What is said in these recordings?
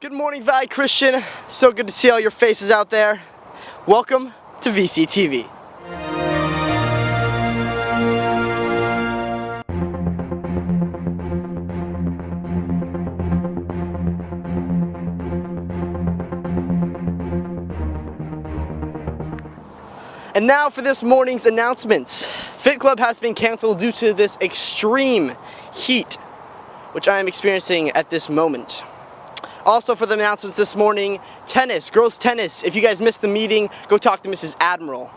Good morning, Valley Christian. So good to see all your faces out there. Welcome to VCTV. And now for this morning's announcements. Fit Club has been canceled due to this extreme heat, which I am experiencing at this moment. Also for the announcements this morning, tennis, girls tennis. If you guys missed the meeting, go talk to Mrs. Admiral.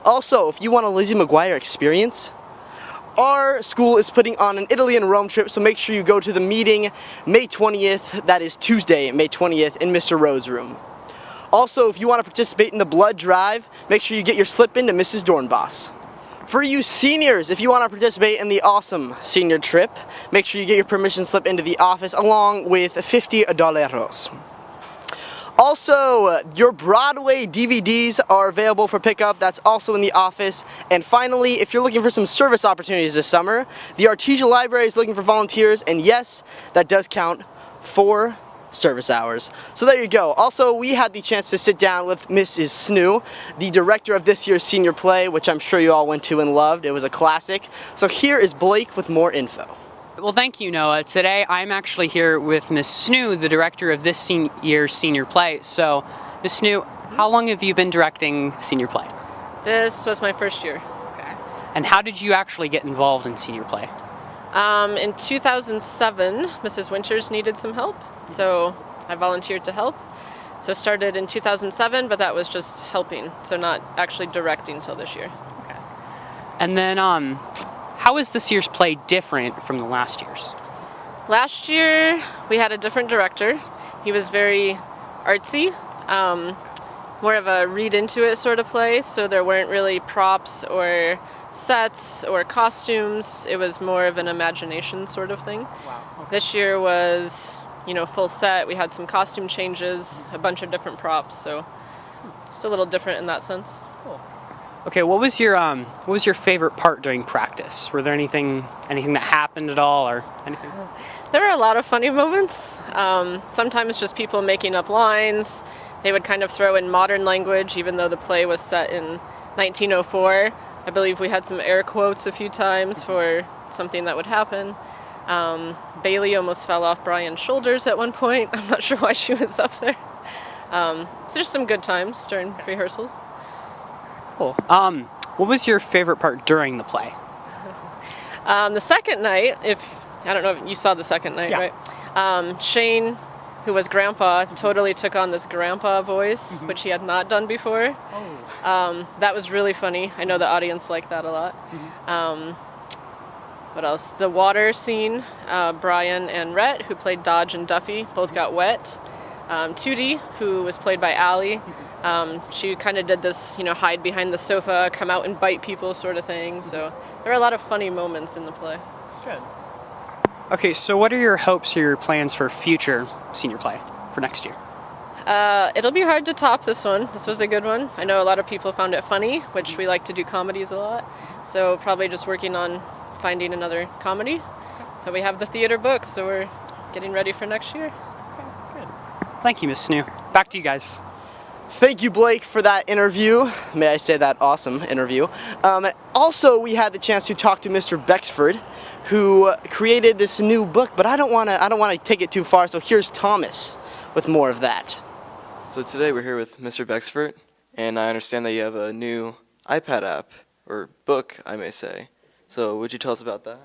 Also, if you want a Lizzie McGuire experience, our school is putting on an Italy and Rome trip, so make sure you go to the meeting May 20th, that is Tuesday, May 20th, in Mr. Rhodes' room. Also, if you want to participate in the blood drive, make sure you get your slip in to Mrs. Dornbos. For you seniors, if you want to participate in the awesome senior trip, make sure you get your permission slip into the office along with $50. Also, your Broadway DVDs are available for pickup. That's also in the office. And finally, if you're looking for some service opportunities this summer, the Artesia Library is looking for volunteers, and yes, that does count for service hours. So there you go. Also, we had the chance to sit down with Mrs. Snoo, the director of this year's senior play, which I'm sure you all went to and loved. It was a classic. So here is Blake with more info. Well, thank you, Noah. Today I'm actually here with Miss Snoo, the director of this year's senior play. So, Miss Snoo, how long have you been directing senior play? This was my first year. Okay. And how did you actually get involved in senior play? In 2007, Mrs. Winters needed some help, so I volunteered to help. So started in 2007, but that was just helping, so not actually directing till this year. Okay. And then, how is this year's play different from the last year's? Last year, we had a different director. He was very artsy, more of a read into it sort of play, so there weren't really props or sets or costumes. It was more of an imagination sort of thing. Wow. Okay. This year was, full set. We had some costume changes, a bunch of different props, so just a little different in that sense. Cool. Okay, what was your favorite part during practice? Were there anything that happened at all or anything? There were a lot of funny moments. Sometimes just people making up lines. They would kind of throw in modern language, even though the play was set in 1904. I believe we had some air quotes a few times for something that would happen. Bailey almost fell off Brian's shoulders at one point. I'm not sure why she was up there. So just some good times during rehearsals. Cool. What was your favorite part during the play? The second night, I don't know if you saw the second night, yeah. Right? Shane, who was Grandpa, totally took on this Grandpa voice, which he had not done before. Oh. That was really funny. I know the audience liked that a lot. What else? The water scene, Brian and Rhett, who played Dodge and Duffy, both got wet. Tootie, who was played by Allie, she kind of did this, hide behind the sofa, come out and bite people sort of thing. So there were a lot of funny moments in the play. Good. Okay, so what are your hopes or your plans for future senior play for next year? It'll be hard to top this one. This was a good one. I know a lot of people found it funny, which we like to do comedies a lot. So probably just working on finding another comedy. But we have the theater booked, so we're getting ready for next year. Okay, good. Thank you, Miss Snoo. Back to you guys. Thank you, Blake, for that interview. May I say that awesome interview. Also, we had the chance to talk to Mr. Bexford, who created this new book, but I don't want to take it too far, so here's Thomas with more of that. So today we're here with Mr. Bexford, and I understand that you have a new iPad app, or book, I may say. So would you tell us about that?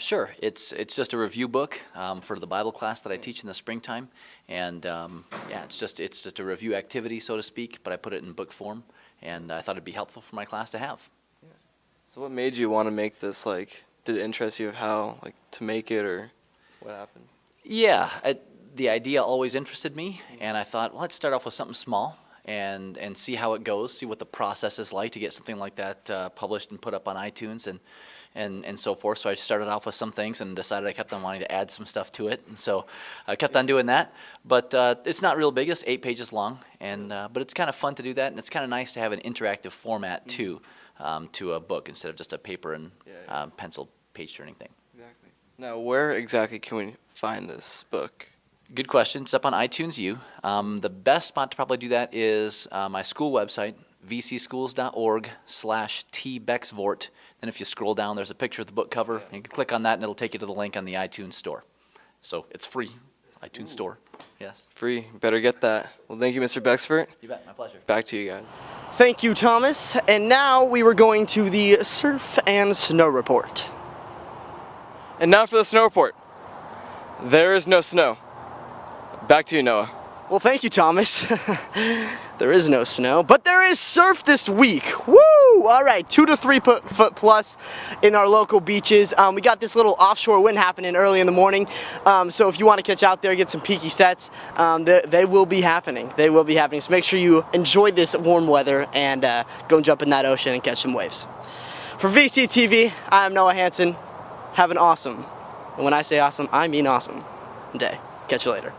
Sure. It's just a review book for the Bible class that I teach in the springtime, and it's just a review activity, so to speak. But I put it in book form, and I thought it'd be helpful for my class to have. Yeah. So what made you want to make this? Did it interest you of how to make it, or what happened? Yeah, the idea always interested me, and I thought, well, let's start off with something small and see how it goes, see what the process is like to get something like that published and put up on iTunes and so forth. So I started off with some things and decided I kept on wanting to add some stuff to it, and so I kept on doing that. But it's not real big. It's 8 pages long, and but it's kind of fun to do that, and it's kind of nice to have an interactive format too to a book instead of just a paper and pencil page turning thing. Exactly. Now, where exactly can we find this book? Good question. It's up on iTunes U. The best spot to probably do that is my school website, vcschools.org/tbexvort. Then if you scroll down, there's a picture of the book cover. You can click on that, and it'll take you to the link on the iTunes store. So it's free, iTunes store. Yes. Free. Better get that. Well, thank you, Mr. Bexford. You bet. My pleasure. Back to you guys. Thank you, Thomas. And now we were going to the surf and snow report. And now for the snow report. There is no snow. Back to you, Noah. Well, thank you, Thomas. There is no snow, but there is surf this week. Woo! All right, 2 to 3 foot plus in our local beaches. We got this little offshore wind happening early in the morning. So if you want to catch out there, get some peaky sets, they will be happening. They will be happening. So make sure you enjoy this warm weather and go and jump in that ocean and catch some waves. For VCTV, I'm Noah Hansen. Have an awesome, and when I say awesome, I mean awesome day. Catch you later.